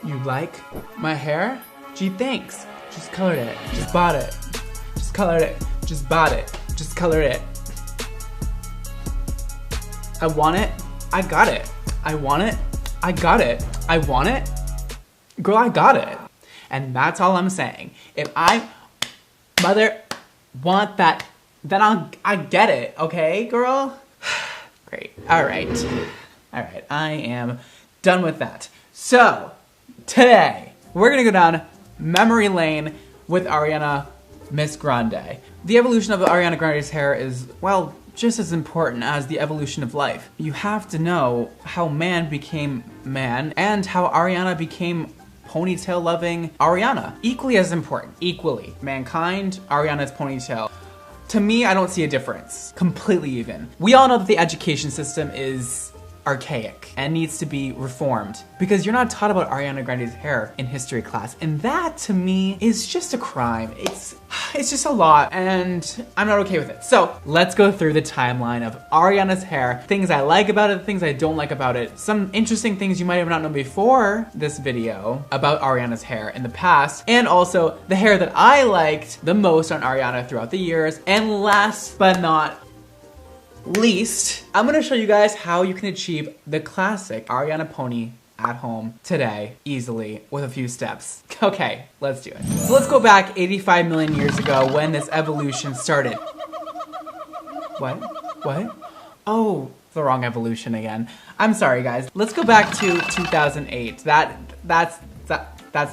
You like my hair? Gee, thanks. Just colored it. Just bought it. Just colored it. Just bought it. Just colored it. I want it. I got it. I want it. I got it. I want it. Girl, I got it. And that's all I'm saying. If I want that, then I get it, okay, girl? Great. All right. I am done with that. So, today, we're gonna go down memory lane with Ariana, Miss Grande. The evolution of Ariana Grande's hair is, well, just as important as the evolution of life. You have to know how man became man and how Ariana became ponytail-loving Ariana. Equally as important. Equally. Mankind, Ariana's ponytail. To me, I don't see a difference. Completely even. We all know that the education system is archaic and needs to be reformed because you're not taught about Ariana Grande's hair in history class, and that to me is just a crime. It's just a lot and I'm not okay with it. So let's go through the timeline of Ariana's hair, things I like about it, things I don't like about it, some interesting things you might have not known before this video about Ariana's hair in the past, and also the hair that I liked the most on Ariana throughout the years, and last but not least, I'm gonna show you guys how you can achieve the classic Ariana pony at home today, easily, with a few steps. Okay, let's do it. So let's go back 85 million years ago when this evolution started. What? Oh, the wrong evolution again. I'm sorry, guys. Let's go back to 2008. That's the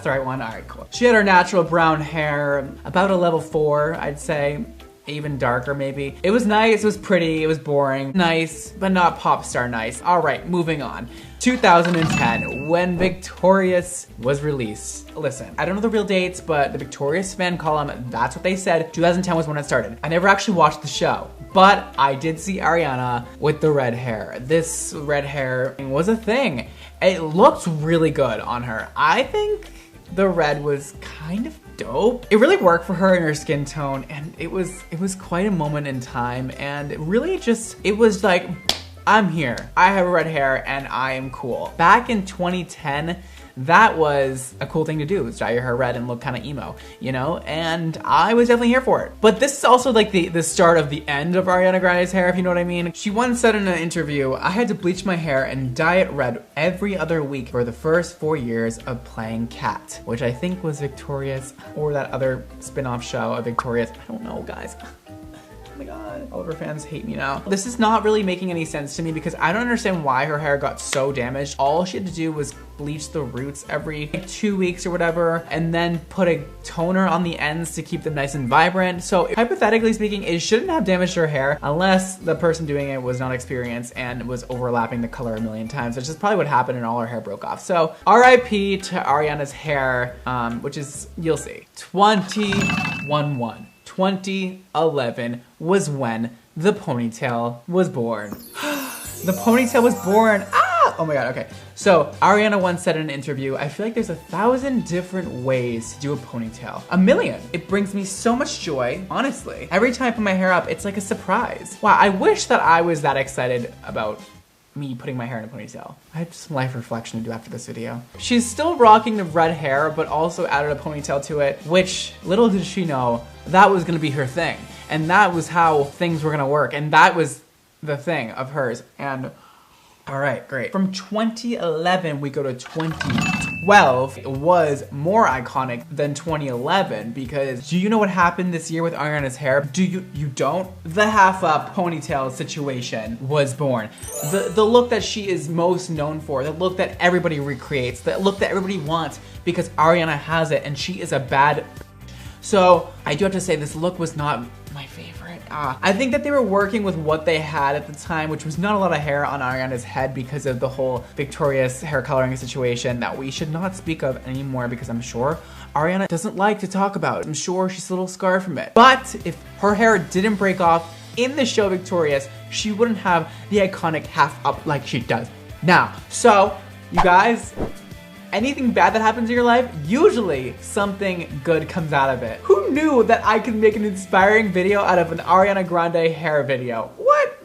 right one. All right, cool. She had her natural brown hair, about a level 4, I'd say. Even darker maybe. It was nice, it was pretty, it was boring. Nice, but not pop star nice. All right, moving on. 2010, when Victorious was released. Listen, I don't know the real dates, but the Victorious fan column, that's what they said. 2010 was when it started. I never actually watched the show, but I did see Ariana with the red hair. This red hair was a thing. It looked really good on her. I think the red was kind of dope. It really worked for her and her skin tone, and it was quite a moment in time, and it really just, it was like, I'm here. I have red hair and I am cool. Back in 2010, that was a cool thing to do, was dye your hair red and look kind of emo, you know? And I was definitely here for it. But this is also like the start of the end of Ariana Grande's hair, if you know what I mean. She once said in an interview, I had to bleach my hair and dye it red every other week for the first 4 years of playing Cat, which I think was Victorious, or that other spin-off show of Victorious. I don't know, guys. Oh my god, all of her fans hate me now. This is not really making any sense to me because I don't understand why her hair got so damaged. All she had to do was bleach the roots every 2 weeks or whatever, and then put a toner on the ends to keep them nice and vibrant. So hypothetically speaking, it shouldn't have damaged her hair unless the person doing it was not experienced and was overlapping the color a million times, which is probably what happened and all her hair broke off. So RIP to Ariana's hair, which is, you'll see. 2011 was when the ponytail was born. The ponytail was born. Ah! Oh my god, okay. So Ariana once said in an interview, I feel like there's 1,000 different ways to do a ponytail. 1,000,000. It brings me so much joy, honestly. Every time I put my hair up, it's like a surprise. Wow, I wish that I was that excited about me putting my hair in a ponytail. I have some life reflection to do after this video. She's still rocking the red hair, but also added a ponytail to it, which little did she know, that was gonna be her thing. And that was how things were gonna work. And that was the thing of hers. And all right, great. From 2011, we go to 2012. It was more iconic than 2011 because do you know what happened this year with Ariana's hair? Do you don't? The half up ponytail situation was born. The look that she is most known for, the look that everybody recreates, the look that everybody wants because Ariana has it and she is a bad. So I do have to say this look was not my favorite. I think that they were working with what they had at the time, which was not a lot of hair on Ariana's head because of the whole Victorious hair coloring situation that we should not speak of anymore because I'm sure Ariana doesn't like to talk about. I'm sure she's a little scarred from it. But if her hair didn't break off in the show Victorious, she wouldn't have the iconic half up like she does now. So, you guys, anything bad that happens in your life, usually something good comes out of it. Who knew that I could make an inspiring video out of an Ariana Grande hair video? What?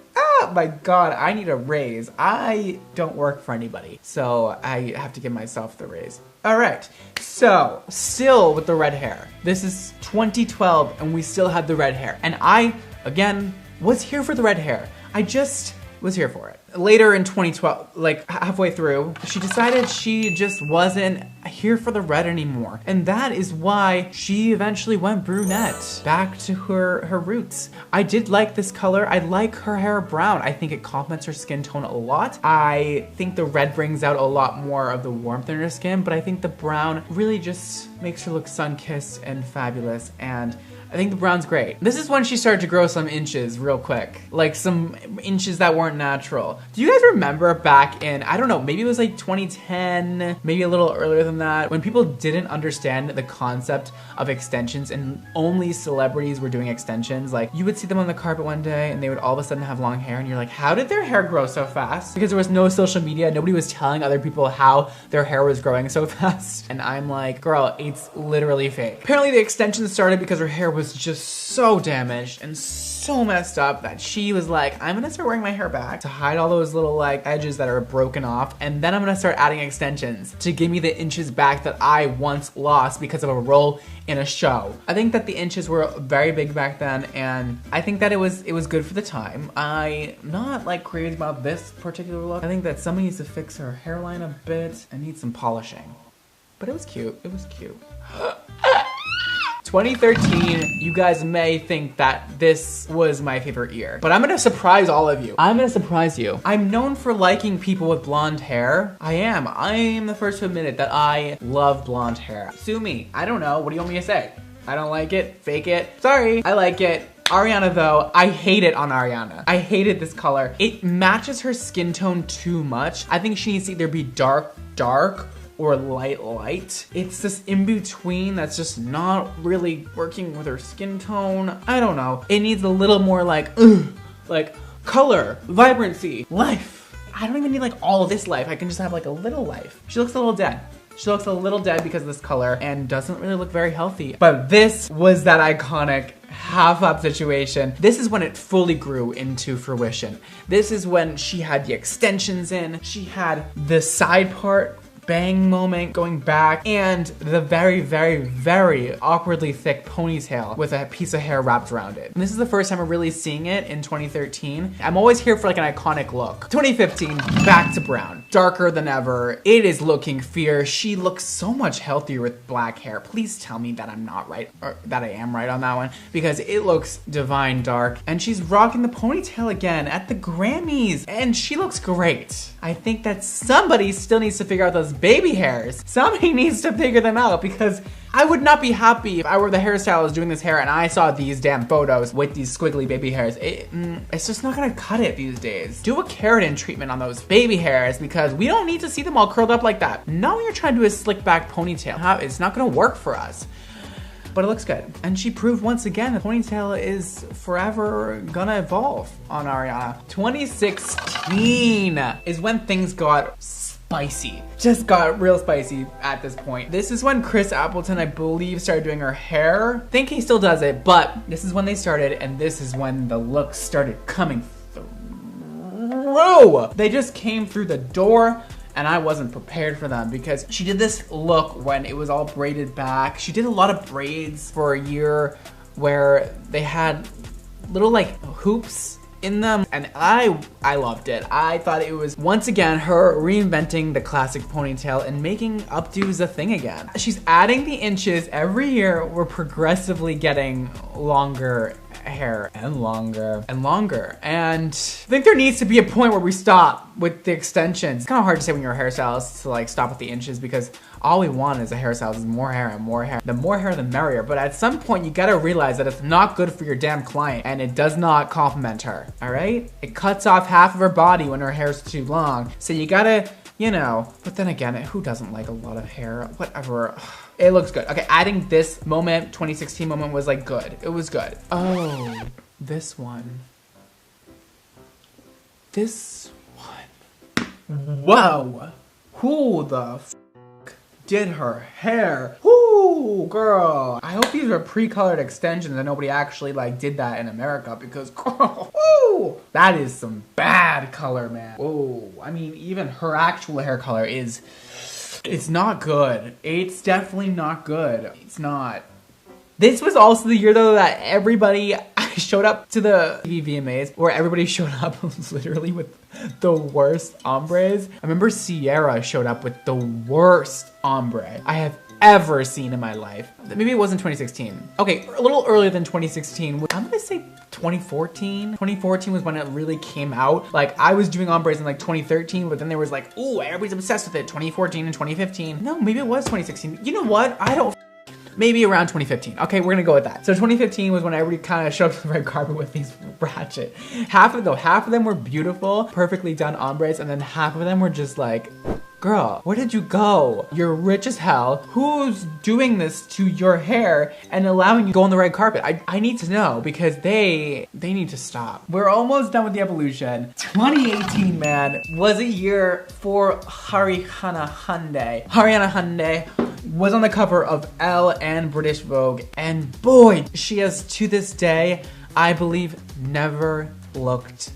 My God, I need a raise. I don't work for anybody, so I have to give myself the raise. All right, so still with the red hair. This is 2012 and we still had the red hair. And I, again, was here for the red hair. I just was here for it. Later in 2012, like halfway through, she decided she just wasn't here for the red anymore. And that is why she eventually went brunette, back to her roots. I did like this color. I like her hair brown. I think it complements her skin tone a lot. I think the red brings out a lot more of the warmth in her skin, but I think the brown really just makes her look sun-kissed and fabulous. And I think the brown's great. This is when she started to grow some inches real quick. Like some inches that weren't natural. Do you guys remember back in, I don't know, maybe it was like 2010, maybe a little earlier than that, when people didn't understand the concept of extensions and only celebrities were doing extensions? Like you would see them on the carpet one day and they would all of a sudden have long hair and you're like, how did their hair grow so fast? Because there was no social media, nobody was telling other people how their hair was growing so fast. And I'm like, girl, it's literally fake. Apparently the extensions started because her hair was just so damaged and so messed up that she was like, I'm gonna start wearing my hair back to hide all those little like edges that are broken off, and then I'm gonna start adding extensions to give me the inches back that I once lost because of a role in a show. I think that the inches were very big back then, and I think that it was good for the time. I'm not like crazy about this particular look. I think that somebody needs to fix her hairline a bit and need some polishing. But it was cute, it was cute. 2013, you guys may think that this was my favorite year, but I'm gonna surprise all of you. I'm gonna surprise you. I'm known for liking people with blonde hair. I am the first to admit it, that I love blonde hair. Sue me, I don't know, what do you want me to say? I don't like it, fake it. Sorry, I like it. Ariana though, I hate it on Ariana. I hated this color. It matches her skin tone too much. I think she needs to either be dark, or light. It's this in between that's just not really working with her skin tone. I don't know. It needs a little more like color, vibrancy, life. I don't even need like all of this life. I can just have like a little life. She looks a little dead. She looks a little dead because of this color and doesn't really look very healthy. But this was that iconic half up situation. This is when it fully grew into fruition. This is when she had the extensions in. She had the side part bang moment going back, and the very, very, very awkwardly thick ponytail with a piece of hair wrapped around it. And this is the first time I'm really seeing it in 2013. I'm always here for like an iconic look. 2015, back to brown. Darker than ever. It is looking fierce. She looks so much healthier with black hair. Please tell me that I'm not right, or that I am right on that one, because it looks divine dark. And she's rocking the ponytail again at the Grammys, and she looks great. I think that somebody still needs to figure out those baby hairs. Somebody needs to figure them out, because I would not be happy if I were the hairstylist doing this hair and I saw these damn photos with these squiggly baby hairs. It's just not gonna cut it these days. Do a keratin treatment on those baby hairs, because we don't need to see them all curled up like that. Now you're trying to do a slick back ponytail. It's not gonna work for us. But it looks good. And she proved once again the ponytail is forever gonna evolve on Ariana. 2016 is when things got spicy. Just got real spicy at this point. This is when Chris Appleton, I believe, started doing her hair. I think he still does it, but this is when they started, and this is when the looks started coming through. They just came through the door, and I wasn't prepared for them, because she did this look when it was all braided back. She did a lot of braids for a year where they had little like hoops in them, and I loved it. I thought it was, once again, her reinventing the classic ponytail and making updos a thing again. She's adding the inches every year. We're progressively getting longer hair and longer and longer. And I think there needs to be a point where we stop with the extensions. It's kind of hard to say when you're a hairstylist to like stop at the inches, because all we want as a hairstylist is more hair and more hair. The more hair, the merrier. But at some point, you gotta realize that it's not good for your damn client, and it does not compliment her, all right? It cuts off half of her body when her hair's too long. So you gotta, you know, but then again, who doesn't like a lot of hair? Whatever. It looks good. Okay, adding this moment, 2016 moment, was like good. It was good. Oh, this one. This one. Whoa. Who the f did her hair? Whoo, girl. I hope these are pre-colored extensions and nobody actually like did that in America, because girl, whoo, that is some bad bad color, man. Oh, I mean, even her actual hair color is, it's not good. It's definitely not good. It's not. This was also the year though that everybody showed up to the VMAs, where everybody showed up literally with the worst ombres. I remember Sierra showed up with the worst ombre I have ever seen in my life. Maybe it wasn't 2016. Okay, a little earlier than 2016. I'm gonna say 2014. 2014 was when it really came out. Like, I was doing ombres in like 2013, but then there was like, ooh, everybody's obsessed with it. 2014 and 2015. No, maybe it was 2016. You know what? I don't. Maybe around 2015. Okay, we're gonna go with that. So 2015 was when everybody kind of showed up to the red carpet with these ratchet. Half of them were beautiful, perfectly done ombres, and then half of them were just like, girl, where did you go? You're rich as hell. Who's doing this to your hair and allowing you to go on the red carpet? I need to know, because they need to stop. We're almost done with the evolution. 2018, man, was a year for Ariana Grande. Ariana Grande was on the cover of Elle and British Vogue, and boy, she has to this day, I believe, never looked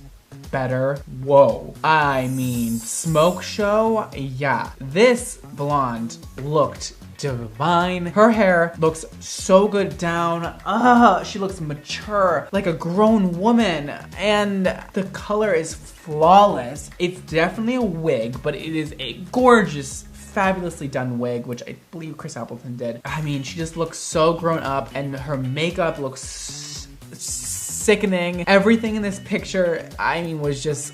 better. Whoa. I mean, smoke show? Yeah. This blonde looked divine. Her hair looks so good down. She looks mature, like a grown woman. And the color is flawless. It's definitely a wig, but it is a gorgeous, fabulously done wig, which I believe Chris Appleton did. I mean, she just looks so grown up, and her makeup looks sickening. Everything in this picture, I mean, was just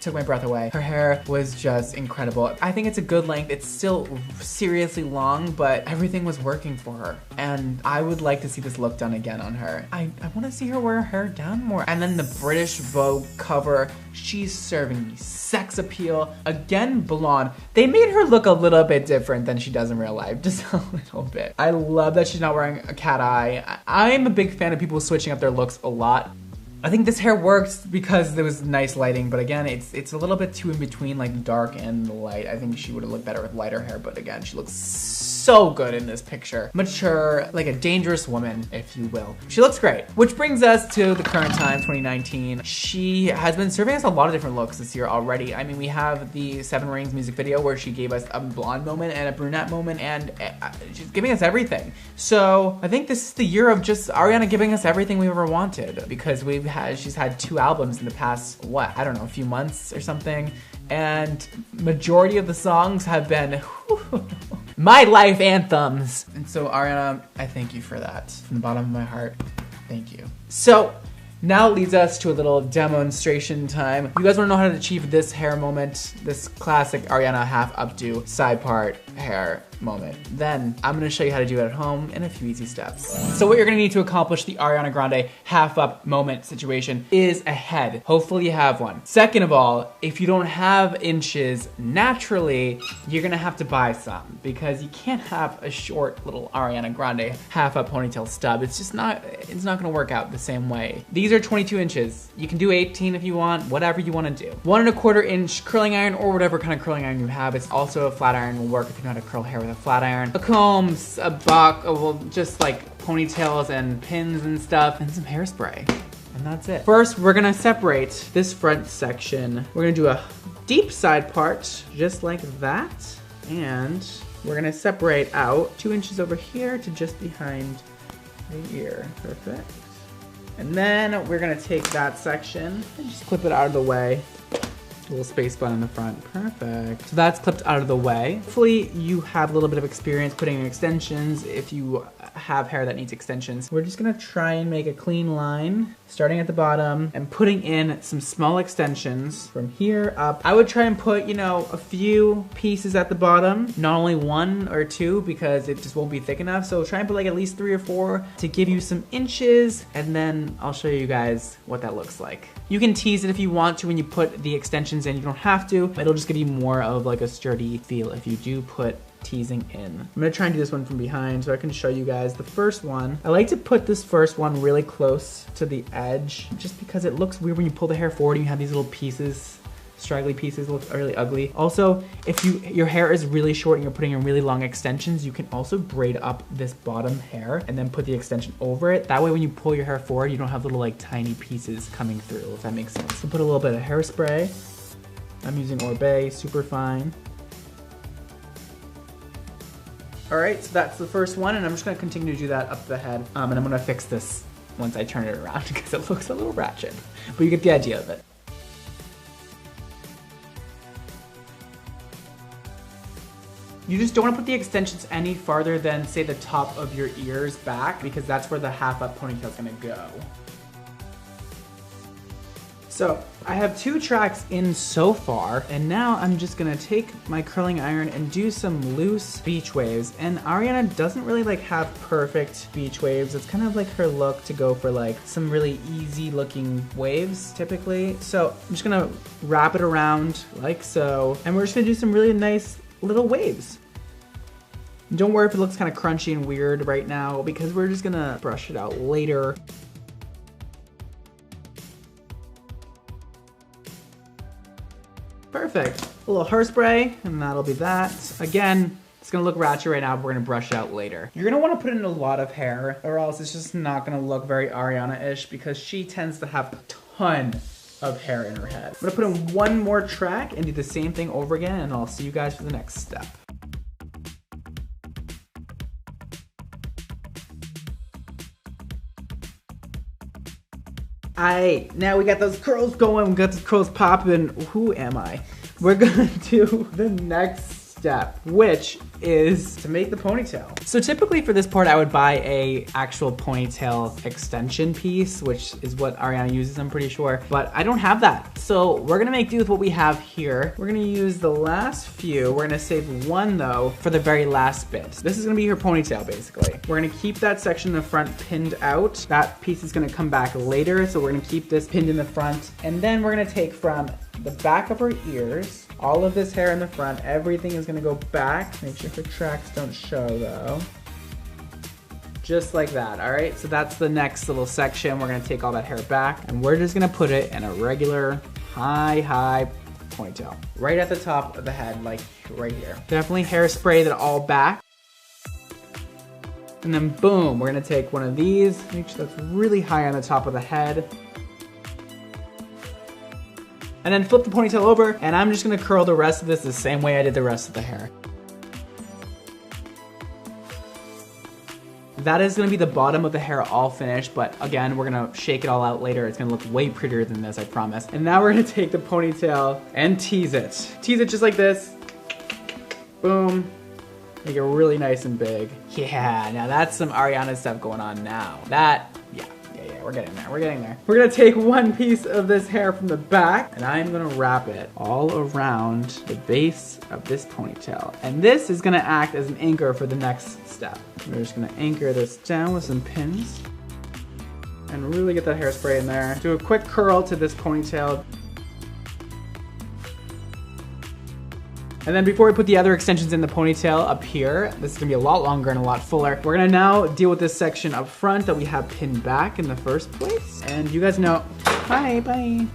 took my breath away. Her hair was just incredible. I think it's a good length. It's still seriously long, but everything was working for her. And I would like to see this look done again on her. I want to see her wear her hair down more. And then the British Vogue cover, she's serving me sex appeal. Again, blonde. They made her look a little bit different than she does in real life, just a little bit. I love that she's not wearing a cat eye. I'm a big fan of people switching up their looks a lot. I think this hair works because there was nice lighting, but again, it's a little bit too in between, like dark and light. I think she would have looked better with lighter hair, but again, she looks so good in this picture. Mature, like a dangerous woman, if you will. She looks great. Which brings us to the current time, 2019. She has been serving us a lot of different looks this year already. I mean, we have the Seven Rings music video where she gave us a blonde moment and a brunette moment, and she's giving us everything. So I think this is the year of just Ariana giving us everything we ever wanted, because she's had 2 albums in the past, what, I don't know, a few months or something. And majority of the songs have been my life anthems. And so Ariana, I thank you for that. From the bottom of my heart, thank you. So now it leads us to a little demonstration time. You guys wanna know how to achieve this hair moment, this classic Ariana half updo side part hair moment, then I'm gonna show you how to do it at home in a few easy steps. So what you're gonna need to accomplish the Ariana Grande half up moment situation is a head. Hopefully you have one. Second of all, if you don't have inches naturally, you're gonna have to buy some, because you can't have a short little Ariana Grande half up ponytail stub. It's just not, it's not gonna work out the same way. These are 22 inches. You can do 18 if you want, whatever you wanna do. 1 1/4 inch curling iron, or whatever kind of curling iron you have. It's also a flat iron will work if you know how to curl hair with a flat iron. A comb, a buck, well, just like ponytails and pins and stuff, and some hairspray. And that's it. First, we're gonna separate this front section. We're gonna do a deep side part, just like that. And we're gonna separate out 2 inches over here to just behind the ear. Perfect. And then we're gonna take that section and just clip it out of the way. A little space bun in the front, perfect. So that's clipped out of the way. Hopefully you have a little bit of experience putting in extensions if you have hair that needs extensions. We're just gonna try and make a clean line, starting at the bottom and putting in some small extensions from here up. I would try and put, you know, a few pieces at the bottom, not only 1 or 2, because it just won't be thick enough. So try and put like at least 3 or 4 to give you some inches, and then I'll show you guys what that looks like. You can tease it if you want to when you put the extensions in. You don't have to. It'll just give you more of like a sturdy feel if you do put teasing in. I'm gonna try and do this one from behind so I can show you guys the first one. I like to put this first one really close to the edge, just because it looks weird when you pull the hair forward and you have these little pieces straggly pieces look really ugly. Also, if your hair is really short and you're putting in really long extensions, you can also braid up this bottom hair and then put the extension over it. That way when you pull your hair forward, you don't have little like tiny pieces coming through, if that makes sense. So put a little bit of hairspray. I'm using Oribe, super fine. All right, so that's the first one, and I'm just gonna continue to do that up the head. And I'm gonna fix this once I turn it around because it looks a little ratchet, but you get the idea of it. You just don't want to put the extensions any farther than, say, the top of your ears back, because that's where the half up ponytail is gonna go. So I have 2 tracks in so far, and now I'm just gonna take my curling iron and do some loose beach waves. And Ariana doesn't really like have perfect beach waves. It's kind of like her look to go for like some really easy looking waves typically. So I'm just gonna wrap it around like so, and we're just gonna do some really nice little waves. Don't worry if it looks kind of crunchy and weird right now, because we're just gonna brush it out later. Perfect. A little hairspray, and that'll be that. Again, it's gonna look ratchet right now, but we're gonna brush it out later. You're gonna wanna put in a lot of hair, or else it's just not gonna look very Ariana-ish, because she tends to have a ton of hair in her head. I'm gonna put in one more track and do the same thing over again, and I'll see you guys for the next step. Now we got those curls going, we got those curls popping. Who am I? We're gonna do the next step, which is to make the ponytail. So typically for this part, I would buy a actual ponytail extension piece, which is what Ariana uses, I'm pretty sure, but I don't have that. So we're gonna make do with what we have here. We're gonna use the last few. We're gonna save one though for the very last bit. This is gonna be her ponytail basically. We're gonna keep that section in the front pinned out. That piece is gonna come back later, so we're gonna keep this pinned in the front. And then we're gonna take from the back of her ears, all of this hair in the front, everything is gonna go back. Make sure her tracks don't show though. Just like that, all right? So that's the next little section. We're gonna take all that hair back, and we're just gonna put it in a regular high ponytail. Right at the top of the head, like right here. Definitely hairspray that all back. And then boom, we're gonna take one of these, make sure that's really high on the top of the head. And then flip the ponytail over, and I'm just gonna curl the rest of this the same way I did the rest of the hair. That is gonna be the bottom of the hair all finished, but again, we're gonna shake it all out later. It's gonna look way prettier than this, I promise. And now we're gonna take the ponytail and tease it. Tease it just like this. Boom. Make it really nice and big. Yeah, now that's some Ariana stuff going on now. Yeah, we're getting there, we're getting there. We're gonna take one piece of this hair from the back, and I'm gonna wrap it all around the base of this ponytail. And this is gonna act as an anchor for the next step. We're just gonna anchor this down with some pins and really get that hairspray in there. Do a quick curl to this ponytail. And then before we put the other extensions in the ponytail up here, this is gonna be a lot longer and a lot fuller. We're gonna now deal with this section up front that we have pinned back in the first place. And you guys know, bye.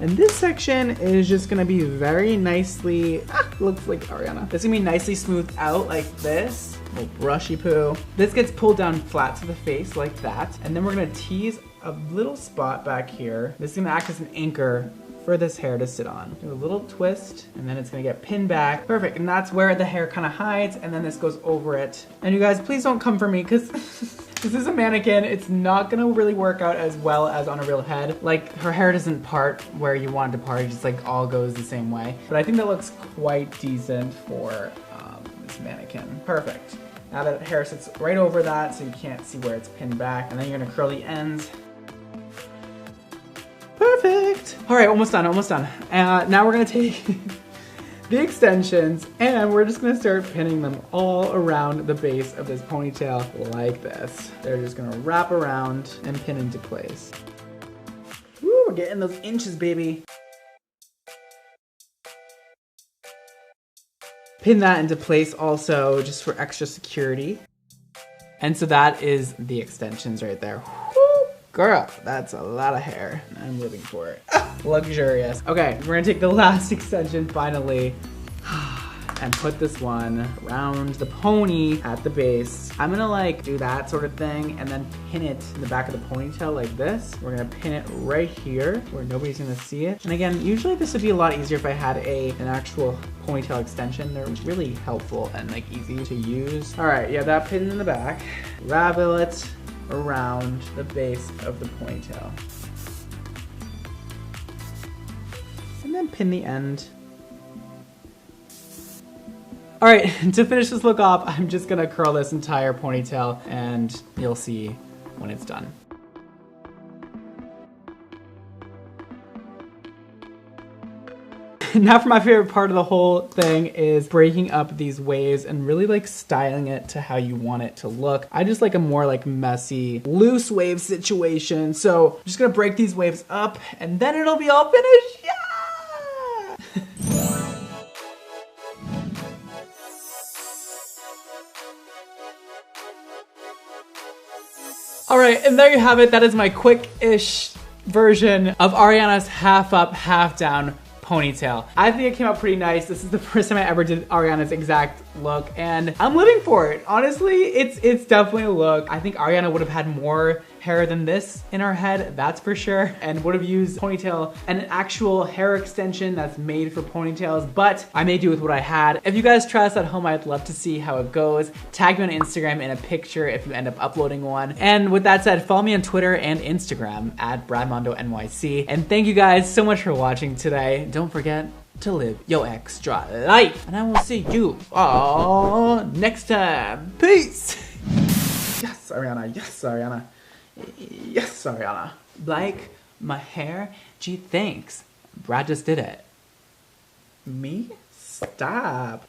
And this section is just gonna be very nicely, looks like Ariana. It's gonna be nicely smoothed out like this, a little brushy poo. This gets pulled down flat to the face like that. And then we're gonna tease a little spot back here. This is gonna act as an anchor for this hair to sit on. Do a little twist, and then it's gonna get pinned back. Perfect, and that's where the hair kind of hides, and then this goes over it. And you guys, please don't come for me, because this is a mannequin. It's not gonna really work out as well as on a real head. Like, her hair doesn't part where you want it to part, it just like all goes the same way. But I think that looks quite decent for this mannequin. Perfect. Now that hair sits right over that, so you can't see where it's pinned back, and then you're gonna curl the ends. Perfect. All right, almost done. Now we're gonna take the extensions, and we're just gonna start pinning them all around the base of this ponytail like this. They're just gonna wrap around and pin into place. Woo, we're getting those inches, baby. Pin that into place also, just for extra security. And so that is the extensions right there. Woo. Girl, that's a lot of hair. I'm living for it. Luxurious. Okay, we're gonna take the last extension finally and put this one around the pony at the base. I'm gonna like do that sort of thing and then pin it in the back of the ponytail like this. We're gonna pin it right here where nobody's gonna see it. And again, usually this would be a lot easier if I had an actual ponytail extension. They're really helpful and like easy to use. All right, yeah, that pin in the back. Ravel it around the base of the ponytail. And then pin the end. All right, to finish this look off, I'm just gonna curl this entire ponytail and you'll see when it's done. Now for my favorite part of the whole thing is breaking up these waves and really like styling it to how you want it to look. I just like a more like messy, loose wave situation. So I'm just gonna break these waves up and then it'll be all finished. Yeah! All right, and there you have it. That is my quick-ish version of Ariana's half up, half down ponytail. I think it came out pretty nice. This is the first time I ever did Ariana's exact look, and I'm living for it. Honestly, it's definitely a look. I think Ariana would have had more hair than this in her head, that's for sure, and would have used ponytail and an actual hair extension that's made for ponytails, but I made do with what I had. If you guys try this at home, I'd love to see how it goes. Tag me on Instagram in a picture if you end up uploading one. And with that said, follow me on Twitter and Instagram at BradmondoNYC. And thank you guys so much for watching today. Don't forget to live your extra life. And I will see you all next time. Peace. Yes, Ariana. Yes, Ariana. Yes, Ariana. Like my hair? Gee, thanks. Brad just did it. Me? Stop.